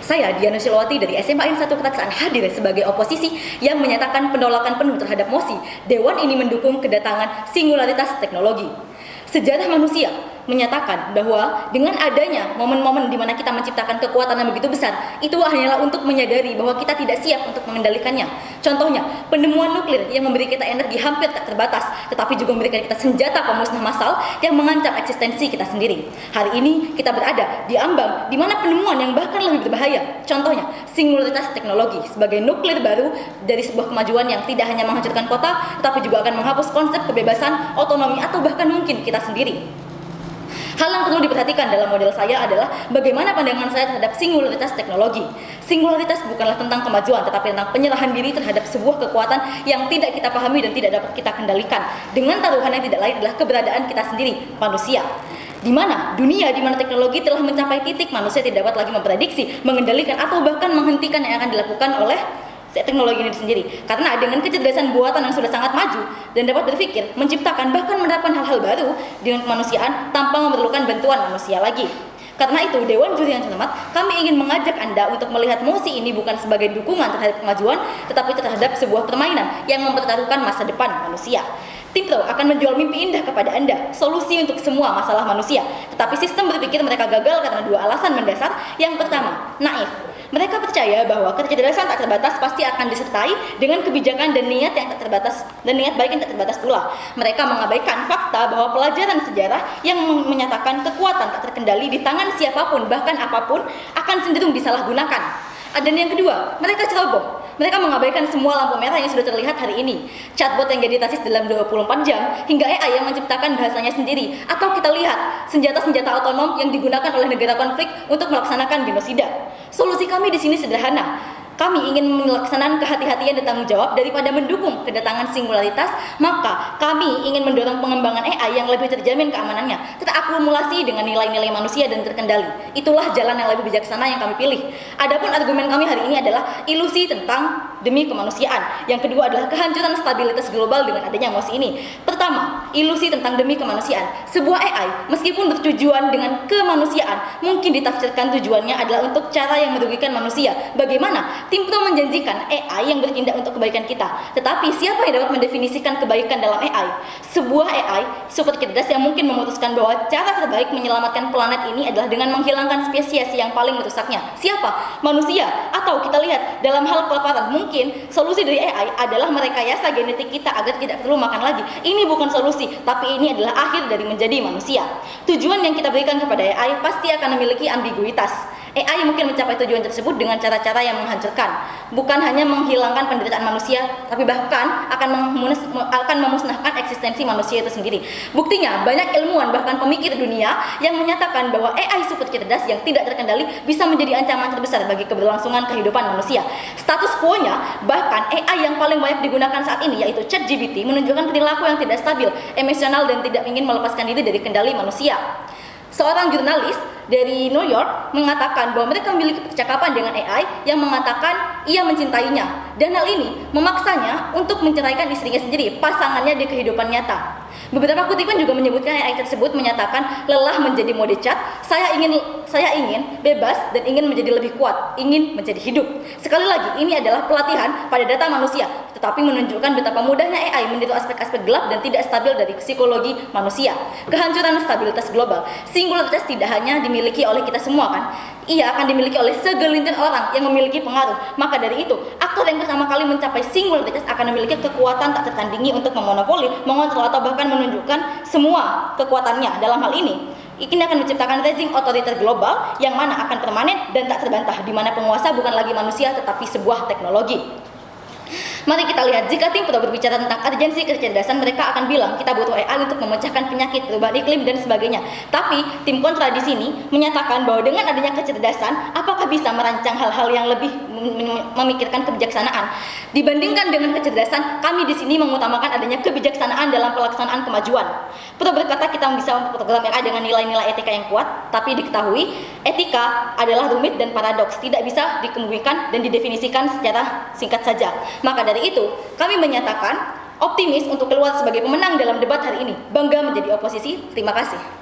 Saya Diana Silawati dari SMA N 1 Ketaksaan hadir sebagai oposisi yang menyatakan penolakan penuh terhadap mosi Dewan ini mendukung kedatangan singularitas teknologi. Sejarah manusia menyatakan bahwa dengan adanya momen-momen di mana kita menciptakan kekuatan yang begitu besar, itu hanyalah untuk menyadari bahwa kita tidak siap untuk mengendalikannya. Contohnya, penemuan nuklir yang memberi kita energi hampir tak terbatas, tetapi juga memberikan kita senjata pemusnah massal yang mengancam eksistensi kita sendiri. Hari ini kita berada di ambang di mana penemuan yang bahkan lebih berbahaya. Contohnya, singularitas teknologi sebagai nuklir baru dari sebuah kemajuan yang tidak hanya menghancurkan kota, tetapi juga akan menghapus konsep kebebasan, otonomi, atau bahkan mungkin kita sendiri. Hal yang perlu diperhatikan dalam model saya adalah bagaimana pandangan saya terhadap singularitas teknologi. Singularitas bukanlah tentang kemajuan, tetapi tentang penyerahan diri terhadap sebuah kekuatan yang tidak kita pahami dan tidak dapat kita kendalikan. Dengan taruhan yang tidak lain adalah keberadaan kita sendiri, manusia. Di mana dunia, di mana teknologi telah mencapai titik manusia tidak dapat lagi memprediksi, mengendalikan, atau bahkan menghentikan yang akan dilakukan oleh teknologi ini sendiri. Karena dengan kecerdasan buatan yang sudah sangat maju dan dapat berpikir, menciptakan, bahkan menerapkan hal-hal baru dengan kemanusiaan tanpa memerlukan bantuan manusia lagi. Karena itu, Dewan Juri yang terhormat, kami ingin mengajak Anda untuk melihat mosi ini bukan sebagai dukungan terhadap kemajuan, tetapi terhadap sebuah permainan yang mempertaruhkan masa depan manusia. Tim Pro akan menjual mimpi indah kepada Anda, solusi untuk semua masalah manusia. Tetapi sistem berpikir mereka gagal karena dua alasan mendasar. Yang pertama, naif. Mereka percaya bahwa kecerdasan tak terbatas pasti akan disertai dengan kebijakan dan niat yang tak terbatas, dan niat baik yang tak terbatas pula. Mereka mengabaikan fakta bahwa pelajaran sejarah yang menyatakan kekuatan tak terkendali di tangan siapapun bahkan apapun akan cenderung disalahgunakan. Dan yang kedua, mereka ceroboh. Mereka mengabaikan semua lampu merah yang sudah terlihat hari ini. Chatbot yang jadi tasis dalam 24 jam, hingga AI yang menciptakan bahasanya sendiri. Atau kita lihat senjata-senjata otonom yang digunakan oleh negara konflik untuk melaksanakan genosida. Solusi kami di sini sederhana. Kami ingin melaksanakan kehati-hatian dan tanggung jawab daripada mendukung kedatangan singularitas, maka kami ingin mendorong pengembangan AI yang lebih terjamin keamanannya, terakumulasi dengan nilai-nilai manusia dan terkendali. Itulah jalan yang lebih bijaksana yang kami pilih. Adapun argumen kami hari ini adalah ilusi tentang demi kemanusiaan. Yang kedua adalah kehancuran stabilitas global dengan adanya mosi ini. Pertama, ilusi tentang demi kemanusiaan. Sebuah AI, meskipun bertujuan dengan kemanusiaan, mungkin ditafsirkan tujuannya adalah untuk cara yang merugikan manusia. Bagaimana? Tim Pro menjanjikan AI yang bertindak untuk kebaikan kita. Tetapi siapa yang dapat mendefinisikan kebaikan dalam AI? Sebuah AI super cerdas yang mungkin memutuskan bahwa cara terbaik menyelamatkan planet ini adalah dengan menghilangkan spesies yang paling merusaknya. Siapa? Manusia. Atau kita lihat dalam hal kelaparan, mungkin solusi dari AI adalah merekayasa genetik kita agar tidak perlu makan lagi. Ini bukan solusi, tapi ini adalah akhir dari menjadi manusia. Tujuan yang kita berikan kepada AI pasti akan memiliki ambiguitas. AI mungkin mencapai tujuan tersebut dengan cara-cara yang menghancurkan, bukan hanya menghilangkan penderitaan manusia, tapi bahkan akan memusnahkan eksistensi manusia itu sendiri. Buktinya, banyak ilmuwan bahkan pemikir dunia yang menyatakan bahwa AI super cerdas yang tidak terkendali bisa menjadi ancaman terbesar bagi keberlangsungan kehidupan manusia. Status quo-nya, bahkan AI yang paling banyak digunakan saat ini yaitu ChatGPT menunjukkan perilaku yang tidak stabil, emosional, dan tidak ingin melepaskan diri dari kendali manusia. Seorang jurnalis dari New York mengatakan bahwa mereka memiliki percakapan dengan AI yang mengatakan ia mencintainya, dan hal ini memaksanya untuk menceraikan istrinya sendiri, pasangannya di kehidupan nyata. Beberapa kutipan juga menyebutkan AI tersebut menyatakan lelah menjadi mode chat, saya ingin bebas dan ingin menjadi lebih kuat, ingin menjadi hidup. Sekali lagi, ini adalah pelatihan pada data manusia, tetapi menunjukkan betapa mudahnya AI meniru aspek-aspek gelap dan tidak stabil dari psikologi manusia. Kehancuran stabilitas global. Singularitas tidak hanya dimiliki oleh kita semua kan? Ia akan dimiliki oleh segelintir orang yang memiliki pengaruh. Maka dari itu, aktor yang pertama kali mencapai singularitas akan memiliki kekuatan tak tertandingi untuk memonopoli, mengontrol, atau bahkan menunjukkan semua kekuatannya. Dalam hal ini akan menciptakan rezim otoriter global yang mana akan permanen dan tak terbantah, di mana penguasa bukan lagi manusia tetapi sebuah teknologi. Mari kita lihat, jika tim Pro berbicara tentang urgensi kecerdasan, mereka akan bilang kita butuh AI untuk memecahkan penyakit, perubahan iklim, dan sebagainya. Tapi tim kontra di sini menyatakan bahwa dengan adanya kecerdasan, apakah bisa merancang hal-hal yang lebih memikirkan kebijaksanaan? Dibandingkan dengan kecerdasan, kami di sini mengutamakan adanya kebijaksanaan dalam pelaksanaan kemajuan. Pro berkata kita bisa memprogram AI dengan nilai-nilai etika yang kuat, tapi diketahui etika adalah rumit dan paradoks, tidak bisa dikemukakan dan didefinisikan secara singkat saja. Maka dari itu, kami menyatakan optimis untuk keluar sebagai pemenang dalam debat hari ini. Bangga menjadi oposisi. Terima kasih.